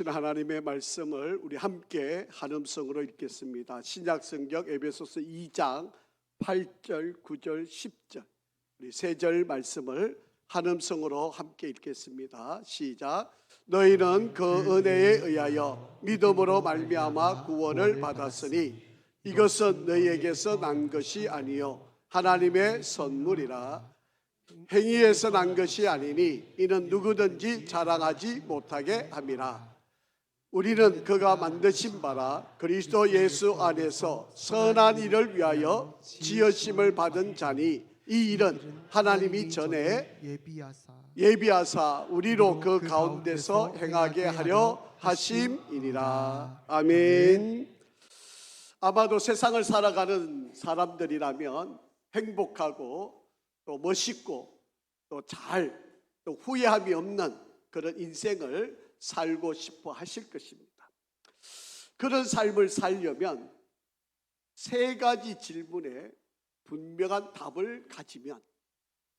하나님의 말씀을 우리 함께 한음성으로 읽겠습니다. 신약성경 에베소서 2장 8절, 9절, 10절 우리 세 절 말씀을 한음성으로 함께 읽겠습니다. 시작. 너희는 그 은혜에 의하여 믿음으로 말미암아 구원을 받았으니 이것은 너희에게서 난 것이 아니요 하나님의 선물이라. 행위에서 난 것이 아니니 이는 누구든지 자랑하지 못하게 함이라. 우리는 그가 만드신 바라 그리스도 예수 안에서 선한 일을 위하여 지으심을 받은 자니 이 일은 하나님이 전에 예비하사 우리로 그 가운데서 행하게 하려 하심이니라. 아멘. 아마도 세상을 살아가는 사람들이라면 행복하고 또 멋있고 또 또 후회함이 없는 그런 인생을 살고 싶어 하실 것입니다. 그런 삶을 살려면 세 가지 질문에 분명한 답을 가지면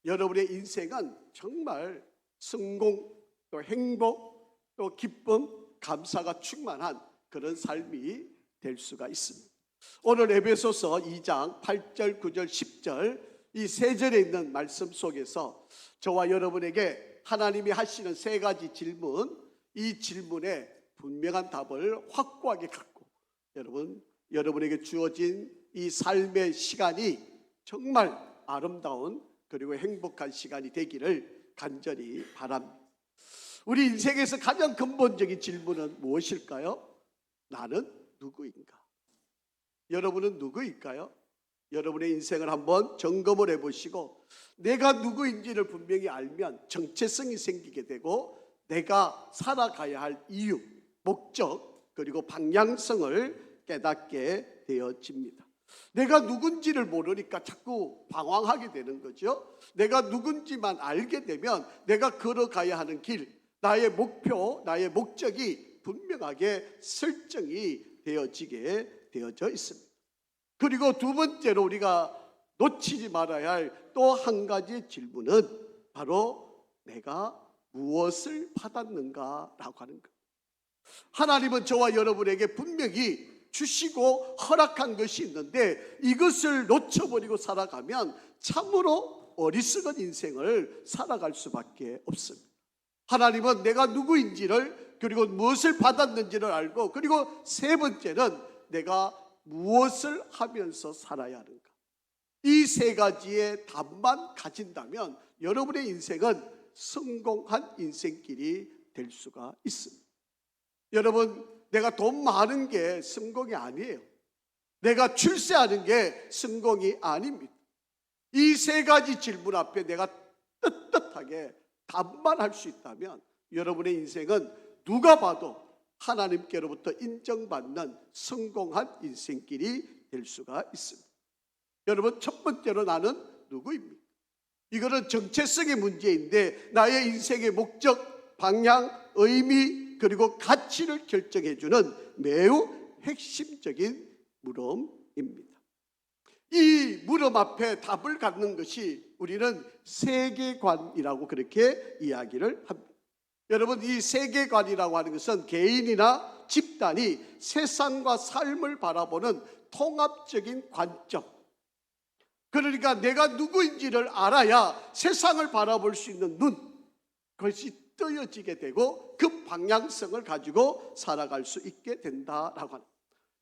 여러분의 인생은 정말 성공, 또 행복, 또 기쁨, 감사가 충만한 그런 삶이 될 수가 있습니다. 오늘 에베소서 2장 8절, 9절, 10절 이 세 절에 있는 말씀 속에서 저와 여러분에게 하나님이 하시는 세 가지 질문, 이 질문에 분명한 답을 확고하게 갖고 여러분에게 주어진 이 삶의 시간이 정말 아름다운 그리고 행복한 시간이 되기를 간절히 바랍니다. 우리 인생에서 가장 근본적인 질문은 무엇일까요? 나는 누구인가? 여러분은 누구일까요? 여러분의 인생을 한번 점검을 해보시고 내가 누구인지를 분명히 알면 정체성이 생기게 되고 내가 살아가야 할 이유, 목적, 그리고 방향성을 깨닫게 되어집니다. 내가 누군지를 모르니까 자꾸 방황하게 되는 거죠. 내가 누군지만 알게 되면 내가 걸어가야 하는 길, 나의 목표, 나의 목적이 분명하게 설정이 되어져 있습니다. 그리고 두 번째로 우리가 놓치지 말아야 할 또 한 가지 질문은 바로 내가 무엇을 받았는가라고 하는 것. 하나님은 저와 여러분에게 분명히 주시고 허락한 것이 있는데 이것을 놓쳐버리고 살아가면 참으로 어리석은 인생을 살아갈 수밖에 없습니다. 하나님은 내가 누구인지를 그리고 무엇을 받았는지를 알고 그리고 세 번째는 내가 무엇을 하면서 살아야 하는가. 이 세 가지의 답만 가진다면 여러분의 인생은 성공한 인생길이 될 수가 있습니다. 여러분, 내가 돈 많은 게 성공이 아니에요. 내가 출세하는 게 성공이 아닙니다. 이 세 가지 질문 앞에 내가 떳떳하게 답만 할 수 있다면 여러분의 인생은 누가 봐도 하나님께로부터 인정받는 성공한 인생길이 될 수가 있습니다. 여러분, 첫 번째로 나는 누구입니까? 이거는 정체성의 문제인데 나의 인생의 목적, 방향, 의미 그리고 가치를 결정해주는 매우 핵심적인 물음입니다. 이 물음 앞에 답을 갖는 것이 우리는 세계관이라고 그렇게 이야기를 합니다. 여러분, 이 세계관이라고 하는 것은 개인이나 집단이 세상과 삶을 바라보는 통합적인 관점, 그러니까 내가 누구인지를 알아야 세상을 바라볼 수 있는 눈, 그것이 뜨여지게 되고 그 방향성을 가지고 살아갈 수 있게 된다라고 합니다.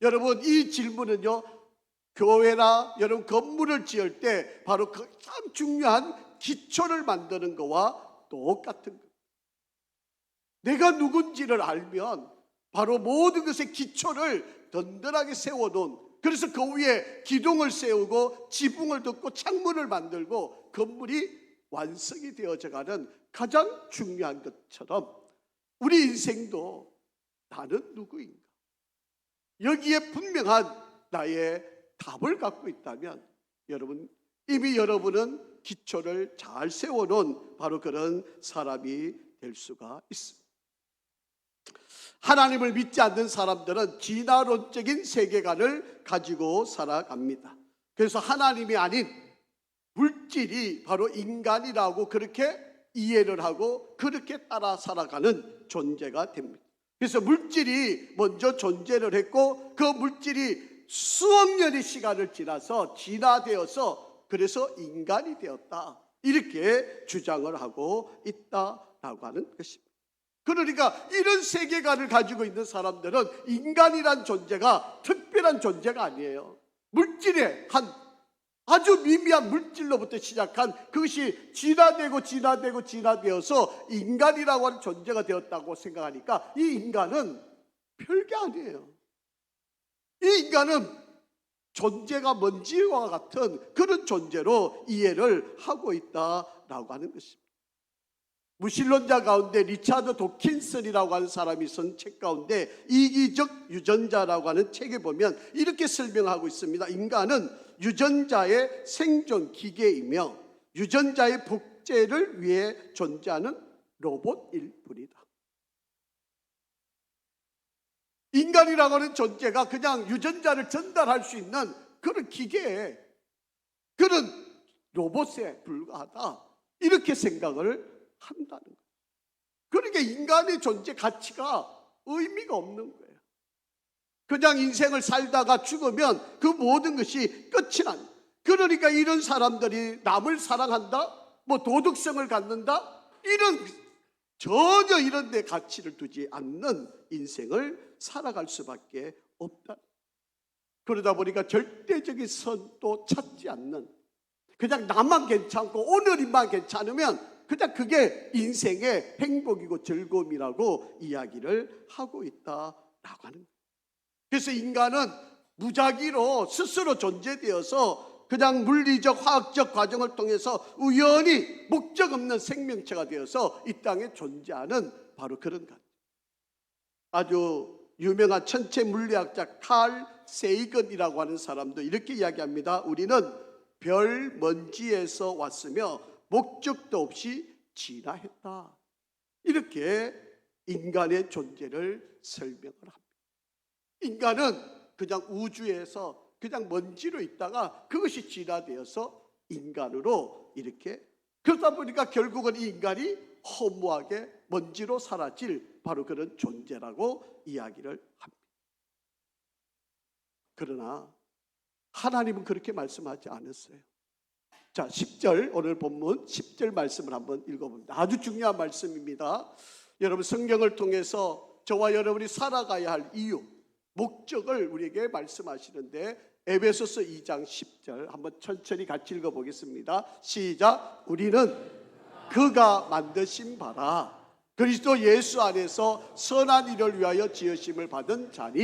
여러분, 이 질문은요, 교회나 여러분 건물을 지을 때 바로 그 참 중요한 기초를 만드는 것과 똑같은 것. 내가 누군지를 알면 바로 모든 것의 기초를 든든하게 세워놓은, 그래서 그 위에 기둥을 세우고 지붕을 덮고 창문을 만들고 건물이 완성이 되어져가는 가장 중요한 것처럼 우리 인생도 나는 누구인가? 여기에 분명한 나의 답을 갖고 있다면 이미 여러분은 기초를 잘 세워놓은 바로 그런 사람이 될 수가 있습니다. 하나님을 믿지 않는 사람들은 진화론적인 세계관을 가지고 살아갑니다. 그래서 하나님이 아닌 물질이 바로 인간이라고 그렇게 이해를 하고 그렇게 따라 살아가는 존재가 됩니다. 그래서 물질이 먼저 존재를 했고 그 물질이 수억 년의 시간을 지나서 진화되어서 그래서 인간이 되었다, 이렇게 주장을 하고 있다라고 하는 것입니다. 그러니까 이런 세계관을 가지고 있는 사람들은 인간이란 존재가 특별한 존재가 아니에요. 물질의 한 아주 미미한 물질로부터 시작한 그것이 진화되어서 인간이라고 하는 존재가 되었다고 생각하니까 이 인간은 별게 아니에요. 이 인간은 존재가 먼지와 같은 그런 존재로 이해를 하고 있다라고 하는 것입니다. 무신론자 가운데 리차드 도킨슨이라고 하는 사람이 쓴 책 가운데 이기적 유전자라고 하는 책에 보면 이렇게 설명하고 있습니다. 인간은 유전자의 생존 기계이며 유전자의 복제를 위해 존재하는 로봇일 뿐이다. 인간이라고 하는 존재가 그냥 유전자를 전달할 수 있는 그런 기계에, 그런 로봇에 불과하다, 이렇게 생각을 한다는 거예요. 그러니까 인간의 존재 가치가 의미가 없는 거예요. 그냥 인생을 살다가 죽으면 그 모든 것이 끝이 난, 그러니까 이런 사람들이 남을 사랑한다, 뭐 도덕성을 갖는다, 이런 전혀 이런 데 가치를 두지 않는 인생을 살아갈 수밖에 없다. 그러다 보니까 절대적인 선도 찾지 않는, 그냥 나만 괜찮고 오늘만 괜찮으면 그냥 그게 인생의 행복이고 즐거움이라고 이야기를 하고 있다라고 하는 거예요. 그래서 인간은 무작위로 스스로 존재되어서 그냥 물리적 화학적 과정을 통해서 우연히 목적 없는 생명체가 되어서 이 땅에 존재하는 바로 그런 것. 아주 유명한 천체 물리학자 칼 세이건이라고 하는 사람도 이렇게 이야기합니다. 우리는 별 먼지에서 왔으며 목적도 없이 진화했다, 이렇게 인간의 존재를 설명을 합니다. 인간은 그냥 우주에서 그냥 먼지로 있다가 그것이 진화되어서 인간으로 이렇게, 그러다 보니까 결국은 이 인간이 허무하게 먼지로 사라질 바로 그런 존재라고 이야기를 합니다. 그러나 하나님은 그렇게 말씀하지 않았어요. 자, 10절, 오늘 본문 10절 말씀을 한번 읽어봅니다. 아주 중요한 말씀입니다. 여러분, 성경을 통해서 저와 여러분이 살아가야 할 이유, 목적을 우리에게 말씀하시는데 에베소서 2장 10절 한번 천천히 같이 읽어보겠습니다. 시작. 우리는 그가 만드신 바라 그리스도 예수 안에서 선한 일을 위하여 지으심을 받은 자니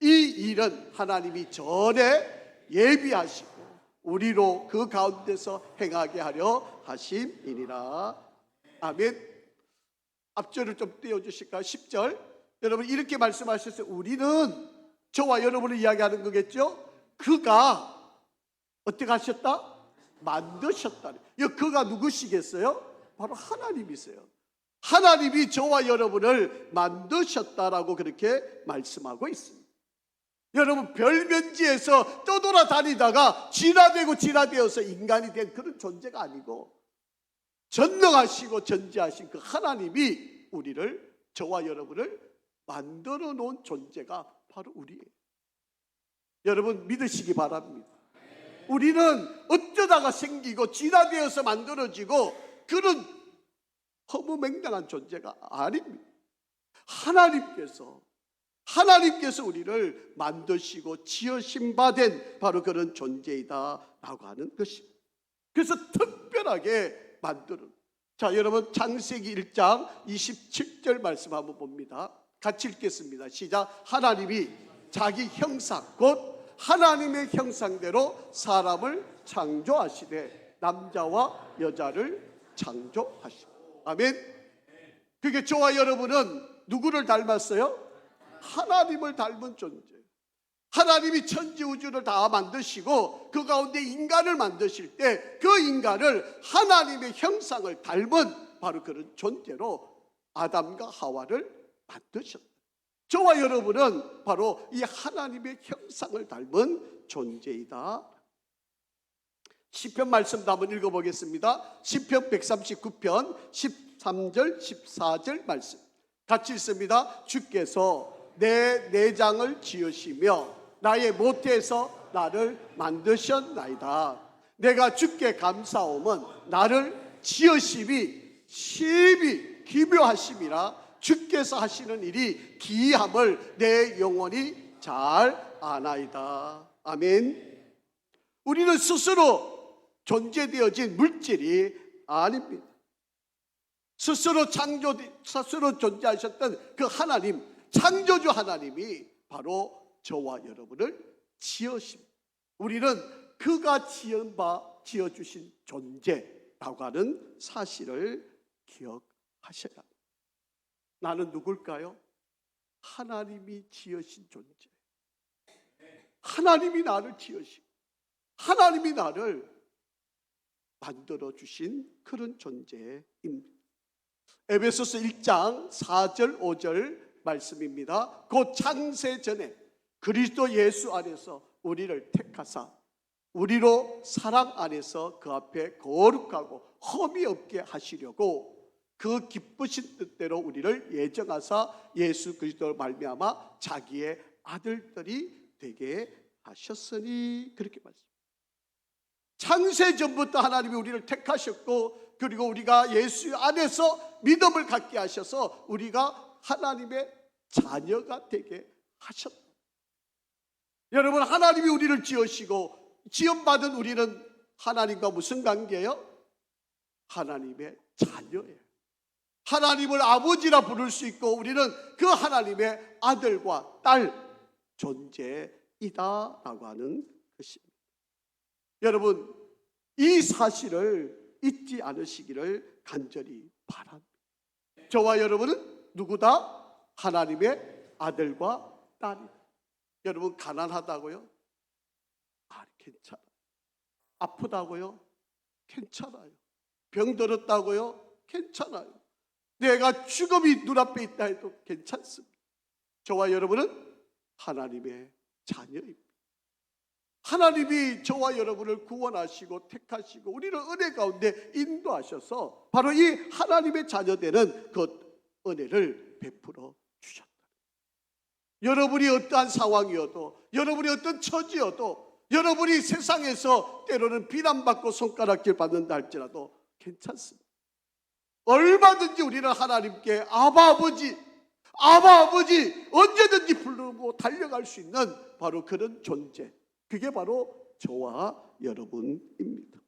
이 일은 하나님이 전에 예비하시고 우리로 그 가운데서 행하게 하려 하심이니라. 아멘. 앞절을 좀 띄워주실까요? 10절. 여러분, 이렇게 말씀하셨어요. 우리는, 저와 여러분을 이야기하는 거겠죠? 그가 어떻게 하셨다? 만드셨다. 이 그가 누구시겠어요? 바로 하나님이세요. 하나님이 저와 여러분을 만드셨다라고 그렇게 말씀하고 있습니다. 여러분, 별면지에서 떠돌아다니다가 진화되어서 인간이 된 그런 존재가 아니고 전능하시고 전지하신 그 하나님이 우리를, 저와 여러분을 만들어 놓은 존재가 바로 우리예요. 여러분, 믿으시기 바랍니다. 우리는 어쩌다가 생기고 진화되어서 만들어지고 그런 허무맹랑한 존재가 아닙니다. 하나님께서 우리를 만드시고 지으신 바 된 바로 그런 존재이다라고 하는 것입니다. 그래서 특별하게 만드는. 자, 여러분, 창세기 1장 27절 말씀 한번 봅니다. 같이 읽겠습니다. 시작. 하나님이 자기 형상 곧 하나님의 형상대로 사람을 창조하시되 남자와 여자를 창조하시고. 아멘. 그게 저와 여러분은 누구를 닮았어요? 하나님을 닮은 존재. 하나님이 천지우주를 다 만드시고 그 가운데 인간을 만드실 때 그 인간을 하나님의 형상을 닮은 바로 그런 존재로 아담과 하와를 만드셨다. 저와 여러분은 바로 이 하나님의 형상을 닮은 존재이다. 시편 말씀도 한번 읽어보겠습니다. 시편 139편 13절 14절 말씀. 같이 있습니다. 주께서 내 내장을 지으시며 나의 모태에서 나를 만드셨나이다. 내가 주께 감사함은 나를 지으심이 심히 기묘하심이라. 주께서 하시는 일이 기이함을 내 영혼이 잘 아나이다. 아멘. 우리는 스스로 존재되어진 물질이 아닙니다. 스스로 존재하셨던 그 하나님, 창조주 하나님이 바로 저와 여러분을 지으십니다. 우리는 그가 지어주신 존재라고 하는 사실을 기억하셔야 합니다. 나는 누굴까요? 하나님이 지으신 존재. 하나님이 나를 지으시고 하나님이 나를 만들어주신 그런 존재입니다. 에베소서 1장 4절 5절 말씀입니다. 곧 창세 전에 그리스도 예수 안에서 우리를 택하사 우리로 사랑 안에서 그 앞에 거룩하고 흠이 없게 하시려고 그 기쁘신 뜻대로 우리를 예정하사 예수 그리스도를 말미암아 자기의 아들들이 되게 하셨으니, 그렇게 말씀합니다. 창세 전부터 하나님이 우리를 택하셨고, 그리고 우리가 예수 안에서 믿음을 갖게 하셔서 우리가 하나님의 자녀가 되게 하셨다. 여러분, 하나님이 우리를 지으시고 지음받은 우리는 하나님과 무슨 관계예요? 하나님의 자녀예요. 하나님을 아버지라 부를 수 있고 우리는 그 하나님의 아들과 딸 존재이다라고 하는 것입니다. 여러분, 이 사실을 잊지 않으시기를 간절히 바랍니다. 저와 여러분은 누구다? 하나님의 아들과 딸이다. 여러분, 가난하다고요? 괜찮아요. 아프다고요? 괜찮아요. 병들었다고요? 괜찮아요. 내가 죽음이 눈앞에 있다 해도 괜찮습니다. 저와 여러분은 하나님의 자녀입니다. 하나님이 저와 여러분을 구원하시고 택하시고 우리를 은혜 가운데 인도하셔서 바로 이 하나님의 자녀되는 그 은혜를 베풀어 주셨다. 여러분이 어떠한 상황이어도, 여러분이 어떤 처지여도, 여러분이 세상에서 때로는 비난받고 손가락질 받는다 할지라도 괜찮습니다. 얼마든지 우리는 하나님께 아바 아버지 언제든지 부르고 달려갈 수 있는 바로 그런 존재, 그게 바로 저와 여러분입니다.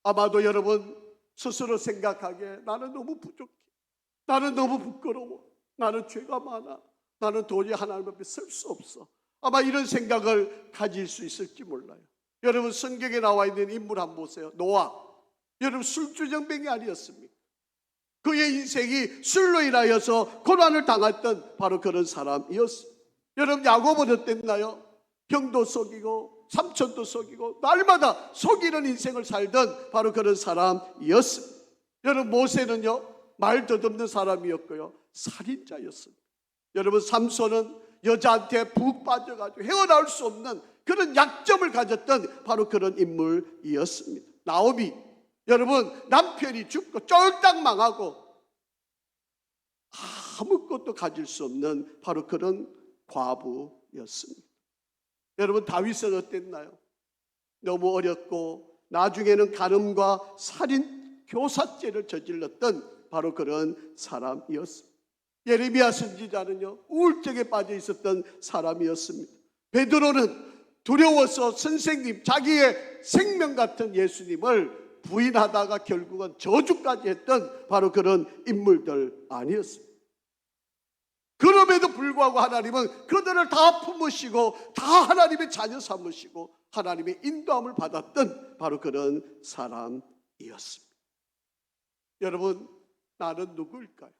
아마도 여러분 스스로 생각하기에 나는 너무 부족해, 나는 너무 부끄러워, 나는 죄가 많아, 나는 도저히 하나님 앞에 설 수 없어, 아마 이런 생각을 가질 수 있을지 몰라요. 여러분, 성경에 나와 있는 인물 한번 보세요. 노아. 여러분, 술주정뱅이 아니었습니까? 그의 인생이 술로 인하여서 고난을 당했던 바로 그런 사람이었어요. 여러분, 야곱은 어땠나요? 형도 속이고 삼촌도 속이고 날마다 속이는 인생을 살던 바로 그런 사람이었습니다. 여러분, 모세는요, 말 더듬는 사람이었고요, 살인자였습니다. 여러분, 삼손은 여자한테 푹 빠져가지고 헤어나올 수 없는 그런 약점을 가졌던 바로 그런 인물이었습니다. 나오미, 여러분, 남편이 죽고 쫄딱 망하고 아무것도 가질 수 없는 바로 그런 과부였습니다. 여러분, 다윗은 어땠나요? 너무 어렸고 나중에는 간음과 살인, 교사죄를 저질렀던 바로 그런 사람이었습니다. 예레미야 선지자는요, 우울증에 빠져 있었던 사람이었습니다. 베드로는 두려워서 선생님, 자기의 생명 같은 예수님을 부인하다가 결국은 저주까지 했던 바로 그런 인물들 아니었습니다. 그럼에도 불구하고 하나님은 그들을 다 품으시고 다 하나님의 자녀 삼으시고 하나님의 인도함을 받았던 바로 그런 사람이었습니다. 여러분, 나는 누구일까요?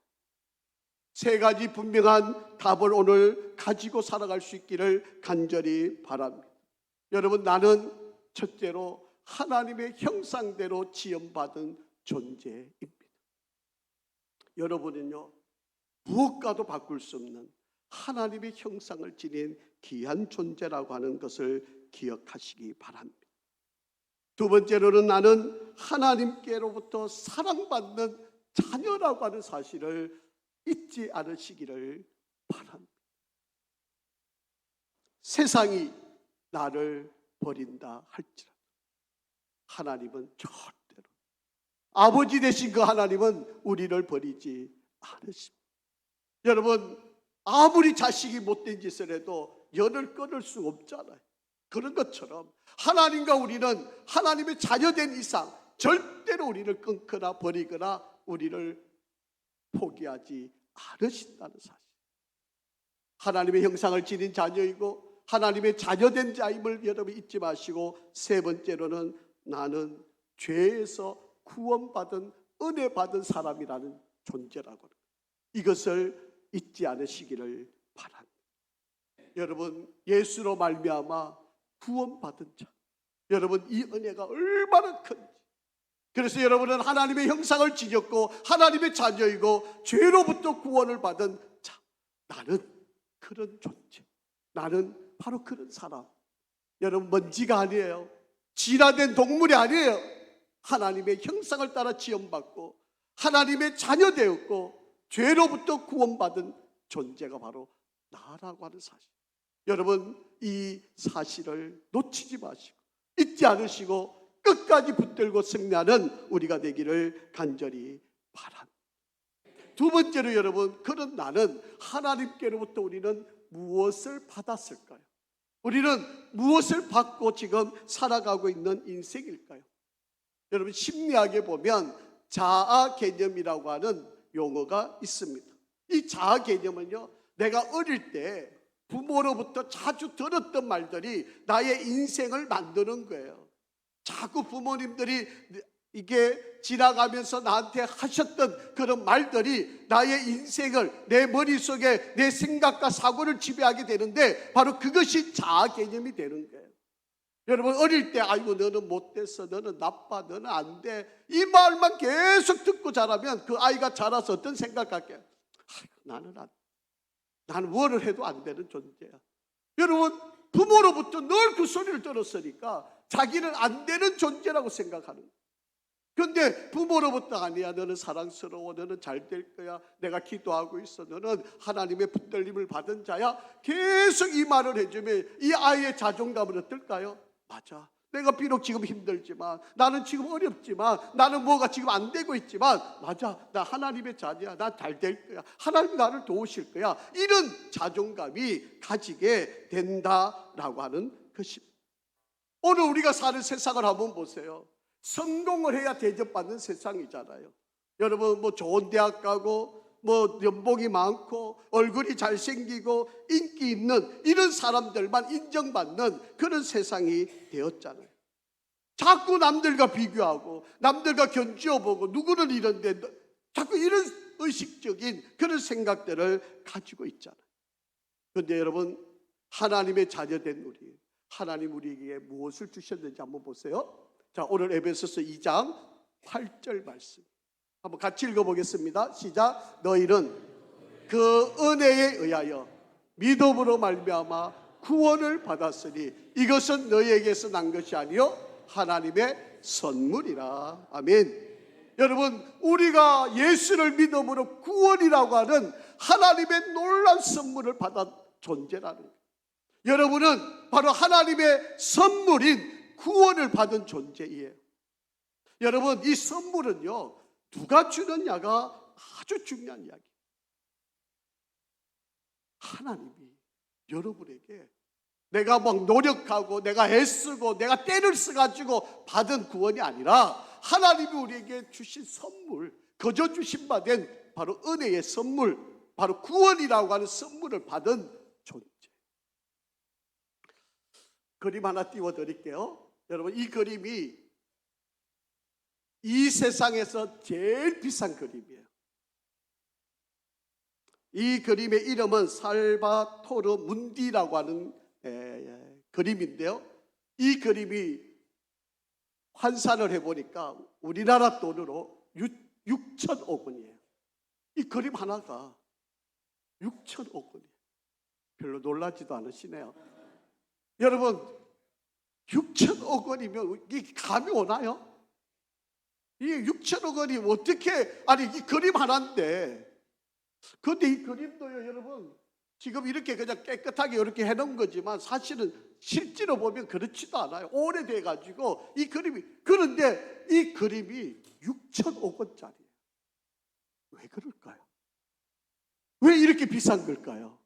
세 가지 분명한 답을 오늘 가지고 살아갈 수 있기를 간절히 바랍니다. 여러분, 나는 첫째로 하나님의 형상대로 지음받은 존재입니다. 여러분은요, 무엇과도 바꿀 수 없는 하나님의 형상을 지닌 귀한 존재라고 하는 것을 기억하시기 바랍니다. 두 번째로는 나는 하나님께로부터 사랑받는 자녀라고 하는 사실을 잊지 않으시기를 바랍니다. 세상이 나를 버린다 할지라도 하나님은 절대로, 아버지 되신 그 하나님은 우리를 버리지 않으십니다. 여러분, 아무리 자식이 못된 짓을 해도 연을 끊을 수 없잖아요. 그런 것처럼 하나님과 우리는 하나님의 자녀된 이상 절대로 우리를 끊거나 버리거나 우리를 포기하지 않으신다는 사실. 하나님의 형상을 지닌 자녀이고 하나님의 자녀된 자임을 여러분 잊지 마시고, 세 번째로는 나는 죄에서 구원받은 은혜 받은 사람이라는 존재라고 합니다. 이것을 잊지 않으시기를 바랍니다. 여러분, 예수로 말미암아 구원받은 자, 여러분 이 은혜가 얼마나 큰지. 그래서 여러분은 하나님의 형상을 지녔고 하나님의 자녀이고 죄로부터 구원을 받은 자, 나는 그런 존재, 나는 바로 그런 사람. 여러분, 먼지가 아니에요. 진화된 동물이 아니에요. 하나님의 형상을 따라 지음받고 하나님의 자녀 되었고 죄로부터 구원받은 존재가 바로 나라고 하는 사실. 여러분, 이 사실을 놓치지 마시고 잊지 않으시고 끝까지 붙들고 승리하는 우리가 되기를 간절히 바랍니다. 두 번째로 여러분, 그런 나는 하나님께로부터 우리는 무엇을 받았을까요? 우리는 무엇을 받고 지금 살아가고 있는 인생일까요? 여러분, 심리학에 보면 자아 개념이라고 하는 용어가 있습니다. 이 자아 개념은요, 내가 어릴 때 부모로부터 자주 들었던 말들이 나의 인생을 만드는 거예요. 자꾸 부모님들이 이게 지나가면서 나한테 하셨던 그런 말들이 나의 인생을, 내 머릿속에 내 생각과 사고를 지배하게 되는데 바로 그것이 자아 개념이 되는 거예요. 여러분, 어릴 때 아이고 너는 못됐어, 너는 나빠, 너는 안 돼, 이 말만 계속 듣고 자라면 그 아이가 자라서 어떤 생각할게요? 나는 안 돼. 나는 뭐를 해도 안 되는 존재야. 여러분, 부모로부터 늘 그 소리를 들었으니까 자기는 안 되는 존재라고 생각하는 거예요. 그런데 부모로부터 아니야, 너는 사랑스러워, 너는 잘 될 거야, 내가 기도하고 있어, 너는 하나님의 붙들림을 받은 자야, 계속 이 말을 해주면 이 아이의 자존감은 어떨까요? 맞아, 내가 비록 지금 힘들지만, 나는 지금 어렵지만, 나는 뭐가 지금 안 되고 있지만, 맞아, 나 하나님의 자녀야, 나 잘 될 거야, 하나님이 나를 도우실 거야, 이런 자존감이 가지게 된다라고 하는 것입니다. 오늘 우리가 사는 세상을 한번 보세요. 성공을 해야 대접받는 세상이잖아요. 여러분, 뭐 좋은 대학 가고 뭐 연봉이 많고 얼굴이 잘생기고 인기 있는 이런 사람들만 인정받는 그런 세상이 되었잖아요. 자꾸 남들과 비교하고 남들과 견지어보고 누구는 이런데, 자꾸 이런 의식적인 그런 생각들을 가지고 있잖아요. 그런데 여러분, 하나님의 자녀된 우리, 하나님 우리에게 무엇을 주셨는지 한번 보세요. 자, 오늘 에베소서 2장 8절 말씀 한번 같이 읽어보겠습니다. 시작. 너희는 그 은혜에 의하여 믿음으로 말미암아 구원을 받았으니 이것은 너희에게서 난 것이 아니요 하나님의 선물이라. 아멘. 여러분, 우리가 예수를 믿음으로 구원이라고 하는 하나님의 놀라운 선물을 받은 존재라는 거예요. 여러분은 바로 하나님의 선물인 구원을 받은 존재이에요. 여러분, 이 선물은요, 누가 주느냐가 아주 중요한 이야기예요. 하나님이 여러분에게 내가 막 노력하고 내가 애쓰고 내가 때를 써가지고 받은 구원이 아니라 하나님이 우리에게 주신 선물, 거저 주신 바 된 바로 은혜의 선물, 바로 구원이라고 하는 선물을 받은 존재. 그림 하나 띄워드릴게요. 여러분, 이 그림이 이 세상에서 제일 비싼 그림이에요. 이 그림의 이름은 살바토르 문디라고 하는 그림인데요. 이 그림이 환산을 해보니까 우리나라 돈으로 6천억 원이에요. 이 그림 하나가 6천억 원이에요. 별로 놀라지도 않으시네요. 여러분, 6천억 원이면 이게 감이 오나요? 이 6천억 원이 어떻게, 아니 이 그림 하나인데 그런데 이 그림도요, 여러분, 지금 이렇게 그냥 깨끗하게 이렇게 해놓은 거지만 사실은 실제로 보면 그렇지도 않아요. 오래돼 가지고 이 그림이, 그런데 이 그림이 6천억 원짜리예요. 왜 그럴까요? 왜 이렇게 비싼 걸까요?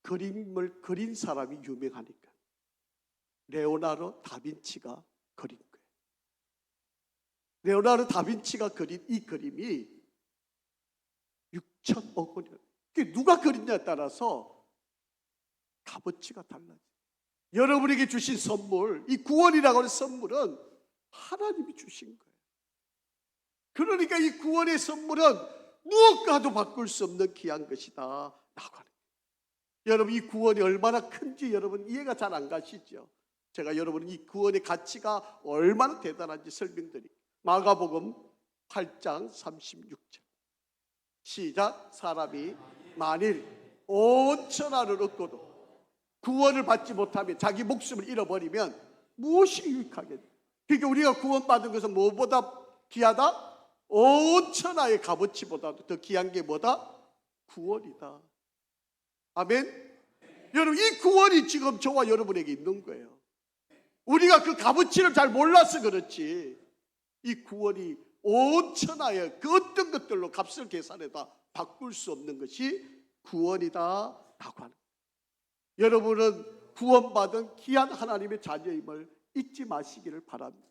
그림을 그린 사람이 유명하니까. 레오나르도 다빈치가 그린 거예요. 레오나르도 다빈치가 그린 이 그림이 6천억 원이에요. 누가 그렸냐에 따라서 값어치가 달라져요. 여러분에게 주신 선물, 이 구원이라고 하는 선물은 하나님이 주신 거예요. 그러니까 이 구원의 선물은 무엇과도 바꿀 수 없는 귀한 것이다 라고 하는 거예요. 여러분, 이 구원이 얼마나 큰지 여러분 이해가 잘 안 가시죠? 제가 여러분 이 구원의 가치가 얼마나 대단한지 설명드릴게요. 마가복음 8장 36절 시작. 사람이 만일 온 천하를 얻고도 구원을 받지 못하면, 자기 목숨을 잃어버리면 무엇이 유익하겠냐? 그러니까 우리가 구원받은 것은 무엇보다 귀하다? 온 천하의 값어치보다도 더 귀한 게 뭐다? 구원이다. 아멘. 여러분, 이 구원이 지금 저와 여러분에게 있는 거예요. 우리가 그 값어치를 잘 몰라서 그렇지, 이 구원이 온 천하의 그 어떤 것들로 값을 계산해다 바꿀 수 없는 것이 구원이다 라고 하는 거예요. 여러분은 구원받은 귀한 하나님의 자녀임을 잊지 마시기를 바랍니다.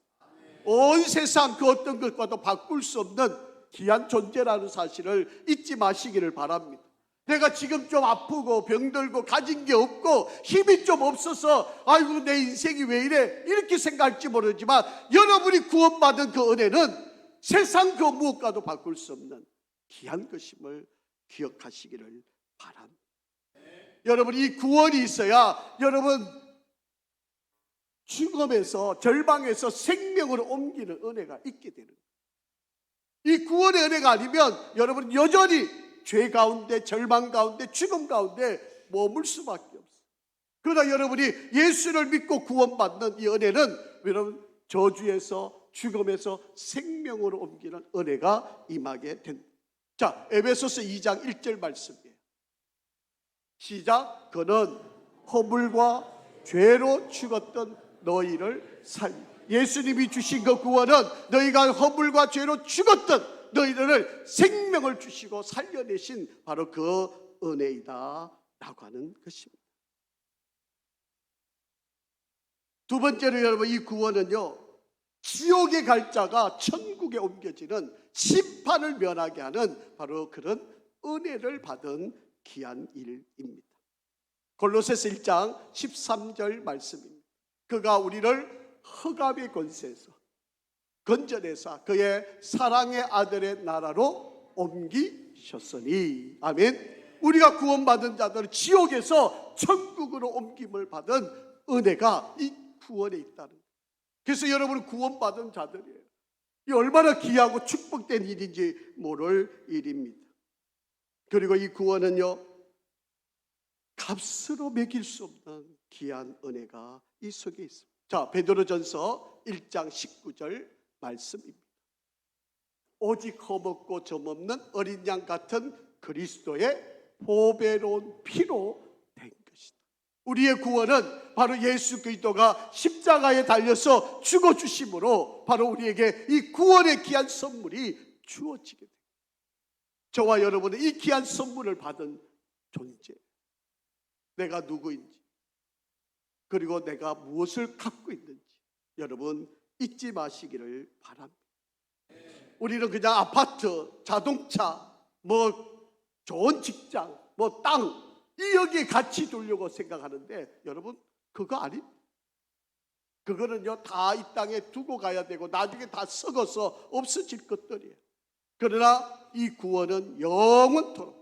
온 세상 그 어떤 것과도 바꿀 수 없는 귀한 존재라는 사실을 잊지 마시기를 바랍니다. 내가 지금 좀 아프고 병들고 가진 게 없고 힘이 좀 없어서 아이고 내 인생이 왜 이래 이렇게 생각할지 모르지만, 여러분이 구원받은 그 은혜는 세상 그 무엇과도 바꿀 수 없는 귀한 것임을 기억하시기를 바랍니다. 여러분, 이 구원이 있어야 여러분 죽음에서, 절망에서 생명으로 옮기는 은혜가 있게 되는 거예요. 이 구원의 은혜가 아니면 여러분 여전히 죄 가운데, 절망 가운데, 죽음 가운데 머물 수밖에 없어요. 그러나 여러분이 예수를 믿고 구원받는 이 은혜는 여러분 저주에서, 죽음에서 생명으로 옮기는 은혜가 임하게 된다. 자, 에베소서 2장 1절 말씀이에요. 시작. 그는 허물과 죄로 죽었던 너희를 예수님이 주신 그 구원은 너희가 허물과 죄로 죽었던 너희들을 생명을 주시고 살려내신 바로 그 은혜이다 라고 하는 것입니다. 두 번째로 여러분, 이 구원은요, 지옥에 갈 자가 천국에 옮겨지는 심판을 면하게 하는 바로 그런 은혜를 받은 귀한 일입니다. 골로새서 1장 13절 말씀입니다. 그가 우리를 흑암의 권세에서 건져내사 그의 사랑의 아들의 나라로 옮기셨으니. 아멘. 우리가 구원받은 자들은 지옥에서 천국으로 옮김을 받은 은혜가 이 구원에 있다는 거예요. 그래서 여러분은 구원받은 자들이에요. 이 얼마나 귀하고 축복된 일인지 모를 일입니다. 그리고 이 구원은요, 값으로 매길 수 없는 귀한 은혜가 이 속에 있습니다. 자, 베드로전서 1장 19절 말씀입니다. 오직 허먹고 점없는 어린 양 같은 그리스도의 보배로운 피로 된 것이다. 우리의 구원은 바로 예수 그리스도가 십자가에 달려서 죽어주심으로 바로 우리에게 이 구원의 귀한 선물이 주어지게 됩니다. 저와 여러분은 이 귀한 선물을 받은 존재, 내가 누구인지, 그리고 내가 무엇을 갖고 있는지 여러분 잊지 마시기를 바랍니다. 우리는 그냥 아파트, 자동차, 뭐 좋은 직장, 뭐 땅, 이 여기에 같이 두려고 생각하는데 여러분 그거 아닙니다. 그거는요 다 이 땅에 두고 가야 되고 나중에 다 썩어서 없어질 것들이에요. 그러나 이 구원은 영원토록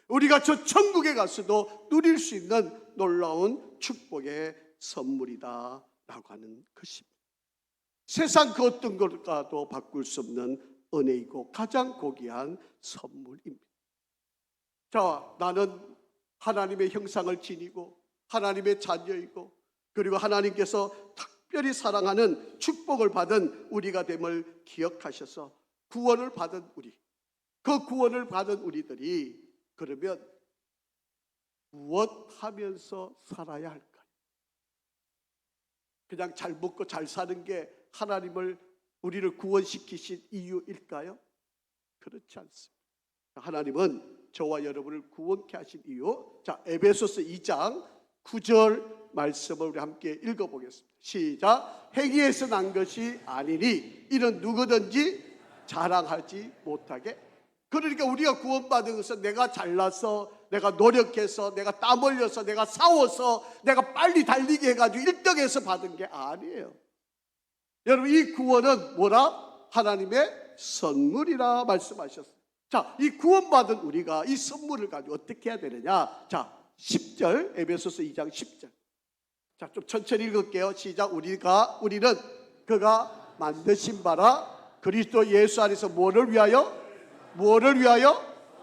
우리가 저 천국에 가서도 누릴 수 있는 놀라운 축복의 선물이다 라고 하는 것입니다. 세상 그 어떤 것과도 바꿀 수 없는 은혜이고 가장 고귀한 선물입니다. 자, 나는 하나님의 형상을 지니고 하나님의 자녀이고, 그리고 하나님께서 특별히 사랑하는 축복을 받은 우리가 됨을 기억하셔서 구원을 받은 우리, 그 구원을 받은 우리들이 그러면 무엇 하면서 살아야 할까요? 그냥 잘 먹고 잘 사는 게 하나님을 우리를 구원시키신 이유일까요? 그렇지 않습니다. 하나님은 저와 여러분을 구원케 하신 이유, 자, 에베소서 2장 9절 말씀을 우리 함께 읽어보겠습니다. 시작. 행위에서 난 것이 아니니 이는 누구든지 자랑하지 못하게. 그러니까 우리가 구원받은 것은 내가 잘나서, 내가 노력해서, 내가 땀 흘려서, 내가 싸워서, 내가 빨리 달리게 해가지고 1등해서 받은 게 아니에요. 여러분, 이 구원은 뭐라? 하나님의 선물이라 말씀하셨어요. 자, 이 구원받은 우리가 이 선물을 가지고 어떻게 해야 되느냐? 자, 10절, 에베소서 2장 10절. 자, 좀 천천히 읽을게요. 시작. 우리는 그가 만드신 바라 그리스도 예수 안에서 뭐를 위하여?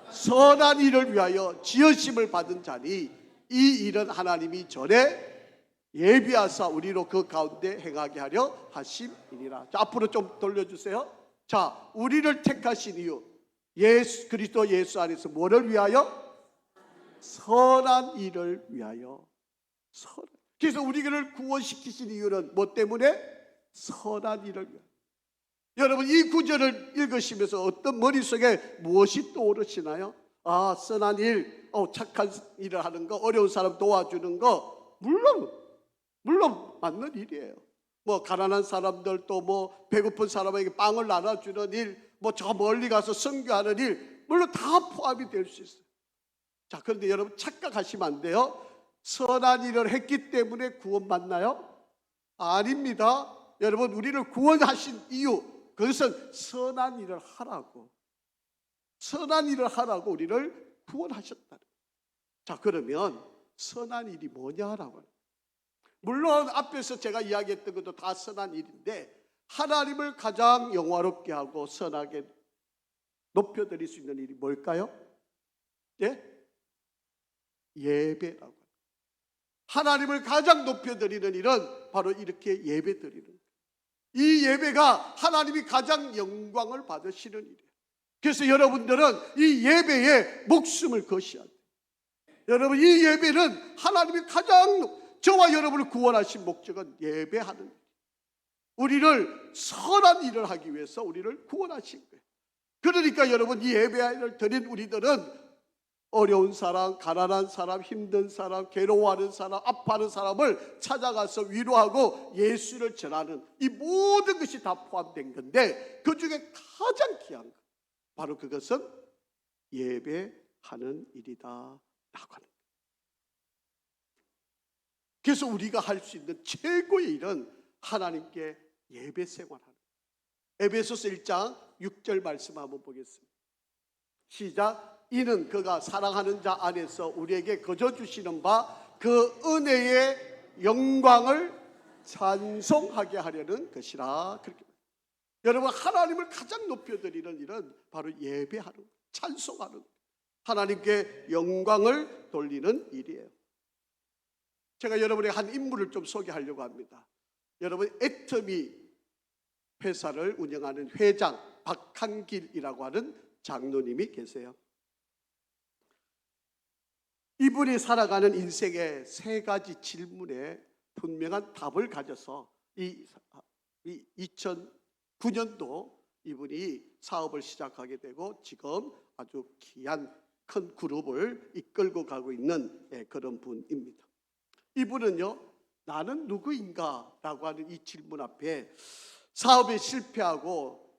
선한 일을 위하여 지으심을 받은 자니 이 일은 하나님이 전에 예비하사 우리로 그 가운데 행하게 하려 하심이니라. 자, 앞으로 좀 돌려주세요. 자, 우리를 택하신 이유, 그리스도 예수 안에서 뭐를 위하여? 선한 일을 위하여. 그래서 우리를 구원시키신 이유는 뭐 때문에? 선한 일을 위하여. 여러분, 이 구절을 읽으시면서 어떤 머릿속에 무엇이 떠오르시나요? 아, 선한 일, 착한 일을 하는 거, 어려운 사람 도와주는 거, 물론 맞는 일이에요. 뭐 가난한 사람들, 또 뭐 배고픈 사람에게 빵을 나눠주는 일, 뭐 저 멀리 가서 선교하는 일, 물론 다 포함이 될 수 있어요. 자, 그런데 여러분 착각하시면 안 돼요. 선한 일을 했기 때문에 구원받나요? 아닙니다. 여러분, 우리를 구원하신 이유, 그것은 선한 일을 하라고 우리를 구원하셨다. 자, 그러면 선한 일이 뭐냐라고. 물론 앞에서 제가 이야기했던 것도 다 선한 일인데, 하나님을 가장 영화롭게 하고 선하게 높여드릴 수 있는 일이 뭘까요? 예? 예배라고. 하나님을 가장 높여드리는 일은 바로 이렇게 예배드리는 거예요. 이 예배가 하나님이 가장 영광을 받으시는 일이에요. 그래서 여러분들은 이 예배에 목숨을 거셔야 돼요. 여러분, 이 예배는 하나님이 가장, 저와 여러분을 구원하신 목적은 예배하는 거예요. 우리를 선한 일을 하기 위해서 우리를 구원하신 거예요. 그러니까 여러분, 이 예배를 드린 우리들은 어려운 사람, 가난한 사람, 힘든 사람, 괴로워하는 사람, 아파하는 사람을 찾아가서 위로하고 예수를 전하는 이 모든 것이 다 포함된 건데, 그 중에 가장 귀한 것, 바로 그것은 예배하는 일이다 라고 하는 거예요. 그래서 우리가 할 수 있는 최고의 일은 하나님께 예배 생활하는 거예요. 에베소서 1장 6절 말씀 한번 보겠습니다. 시작. 이는 그가 사랑하는 자 안에서 우리에게 거저 주시는 바 그 은혜의 영광을 찬송하게 하려는 것이라. 그렇게. 여러분, 하나님을 가장 높여드리는 일은 바로 예배하는 거예요. 찬송하는 거예요. 하나님께 영광을 돌리는 일이에요. 제가 여러분의 한 인물을 좀 소개하려고 합니다. 여러분, 애터미 회사를 운영하는 회장 박한길이라고 하는 장로님이 계세요. 이분이 살아가는 인생의 세 가지 질문에 분명한 답을 가져서 이 2009년도 이분이 사업을 시작하게 되고 지금 아주 귀한 큰 그룹을 이끌고 가고 있는 그런 분입니다. 이분은요, 나는 누구인가? 라고 하는 이 질문 앞에 사업에 실패하고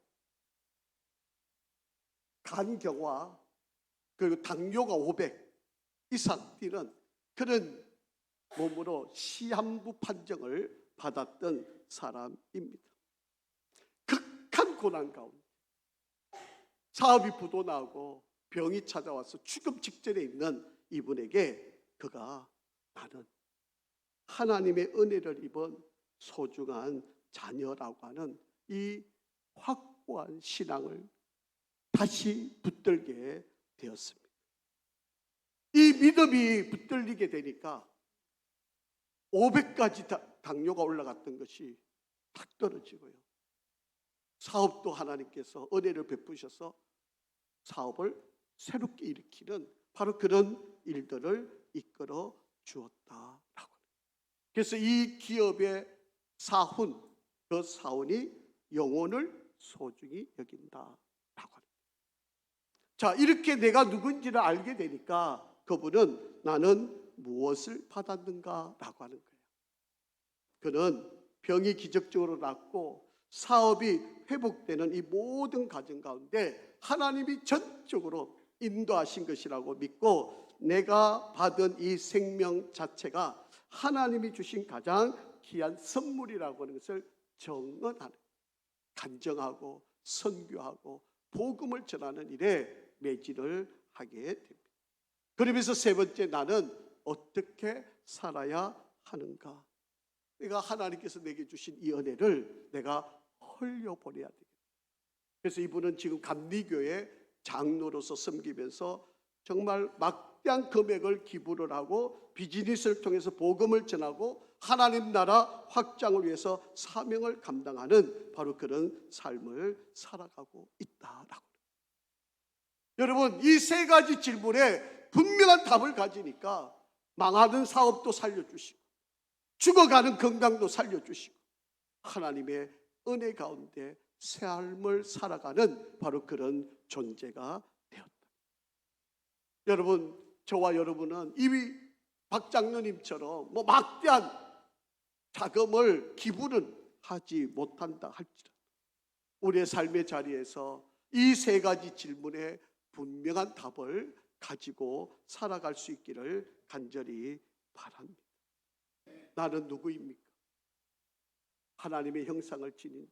간경화, 그리고 당뇨가 500 이상 뛰는 그런 몸으로 시한부 판정을 받았던 사람입니다. 극한 고난 가운데 사업이 부도나고 병이 찾아와서 죽음 직전에 있는 이분에게 그가 나는 하나님의 은혜를 입은 소중한 자녀라고 하는 이 확고한 신앙을 다시 붙들게 되었습니다. 이 믿음이 붙들리게 되니까 500까지 당뇨가 올라갔던 것이 탁 떨어지고요. 사업도 하나님께서 은혜를 베푸셔서 사업을 새롭게 일으키는 바로 그런 일들을 이끌어 주었다라고. 그래서 이 기업의 사훈, 그 사훈이 영혼을 소중히 여긴다라고 합니다. 자, 이렇게 내가 누군지를 알게 되니까 그분은 나는 무엇을 받았는가라고 하는 거예요. 그는 병이 기적적으로 낫고 사업이 회복되는 이 모든 과정 가운데 하나님이 전적으로 인도하신 것이라고 믿고 내가 받은 이 생명 자체가 하나님이 주신 가장 귀한 선물이라고 하는 것을 정언하는, 간정하고 선교하고 복음을 전하는 일에 매진을 하게 됩니다. 그러면서 세 번째, 나는 어떻게 살아야 하는가? 내가 하나님께서 내게 주신 이 은혜를 내가 흘려보내야 되겠다. 그래서 이분은 지금 감리교회 장로로서 섬기면서 정말 막대한 금액을 기부를 하고 비즈니스를 통해서 복음을 전하고 하나님 나라 확장을 위해서 사명을 감당하는 바로 그런 삶을 살아가고 있다라고. 여러분, 이 세 가지 질문에 분명한 답을 가지니까 망하는 사업도 살려주시고 죽어가는 건강도 살려주시고 하나님의 은혜 가운데 삶을 살아가는 바로 그런 존재가 되었다. 여러분, 저와 여러분은 이 박 장로님처럼 막대한 자금을 기부는 하지 못한다 할지라도 우리의 삶의 자리에서 이 세 가지 질문에 분명한 답을 가지고 살아갈 수 있기를 간절히 바랍니다. 나는 누구입니까? 하나님의 형상을 지닌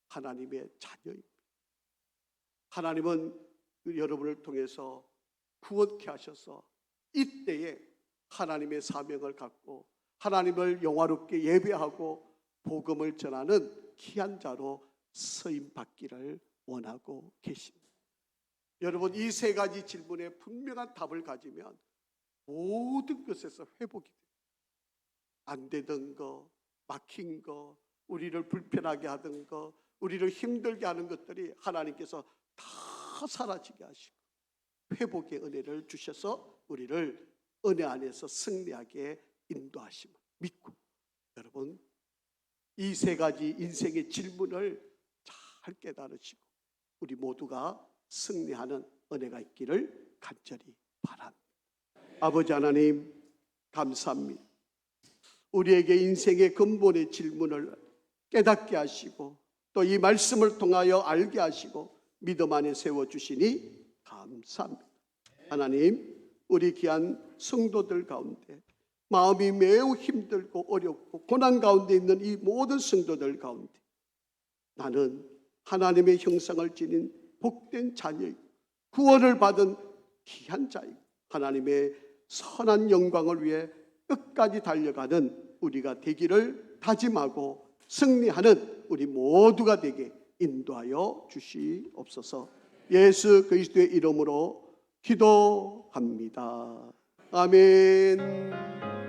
하나님의 자녀입니다. 하나님은 여러분을 통해서 구원케 하셔서 이때에 하나님의 사명을 갖고 하나님을 영화롭게 예배하고 복음을 전하는 귀한 자로 쓰임 받기를 원하고 계십니다. 여러분, 이 세 가지 질문에 분명한 답을 가지면 모든 것에서 회복이 됩니다. 안 되던 거, 막힌 거, 우리를 불편하게 하던 거, 우리를 힘들게 하는 것들이 하나님께서 다 사라지게 하시고 회복의 은혜를 주셔서 우리를 은혜 안에서 승리하게 인도하심을 믿고, 여러분 이 세 가지 인생의 질문을 잘 깨달으시고 우리 모두가 승리하는 은혜가 있기를 간절히 바랍니다. 아버지 하나님, 감사합니다. 우리에게 인생의 근본의 질문을 깨닫게 하시고 또 이 말씀을 통하여 알게 하시고 믿음 안에 세워주시니 감사합니다. 하나님, 우리 귀한 성도들 가운데 마음이 매우 힘들고 어렵고 고난 가운데 있는 이 모든 성도들 가운데 나는 하나님의 형상을 지닌 복된 자녀이고 구원을 받은 귀한 자이고 하나님의 선한 영광을 위해 끝까지 달려가는 우리가 되기를 다짐하고 승리하는 우리 모두가 되게 인도하여 주시옵소서. 예수 그리스도의 이름으로 기도합니다. 아멘.